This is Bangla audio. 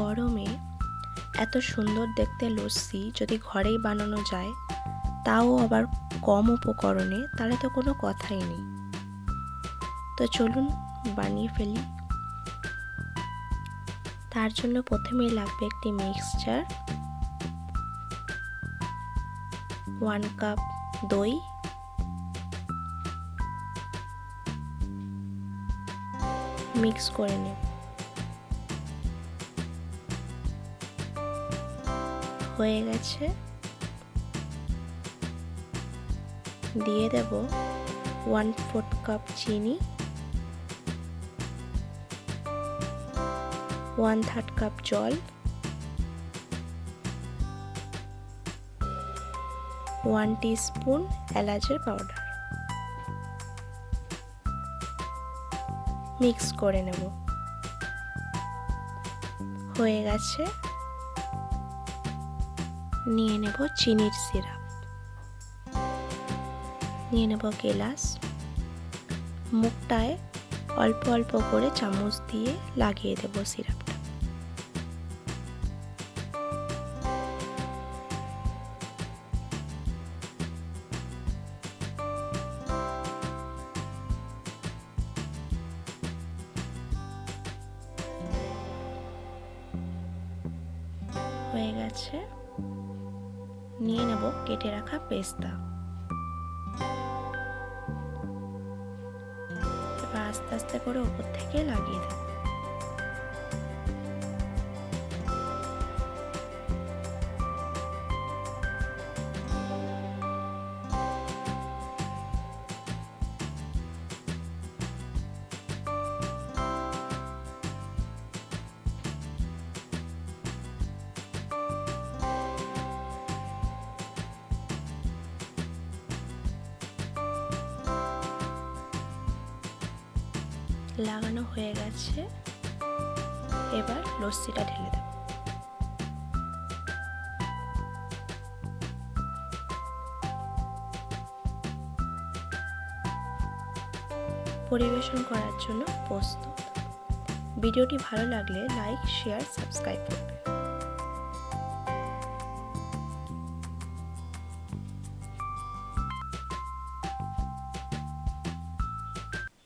গরমে এত সুন্দর দেখতে লস্যি যদি ঘরেই বানানো যায়, তাও আবার কম উপকরণে, তাহলে তো কোনো কথাই নেই। তো চলুন বানিয়ে ফেলি। তার জন্য প্রথমেই লাগবে একটি মিক্সচার, 1 কাপ দই, মিক্স করে নেব। হয়ে গেছে, দিয়ে দেব 1/4 কাপ চিনি, 1/3 কাপ জল, 1 টিস্পুন এলাচের পাউডার। মিক্স করে নেব। হয়ে গেছে, নিয়ে নেব চিনির সিরাপ। নিয়ে নেব গেলাস, মুখটায় অল্প অল্প করে চামচ দিয়ে লাগিয়ে দেব সিরাপটা। হয়ে গেছে, নিয়ে নেব কেটে রাখা পেস্তা। এবার আস্তে আস্তে করে উপর থেকে লাগিয়ে দেব। লাগানো হয়ে গেছে, এবার লস্যিটা ঢেলে দেব। পরিবেশন করার জন্য প্রস্তুত। ভিডিওটি ভালো লাগলে লাইক, শেয়ার, সাবস্ক্রাইব করবেন।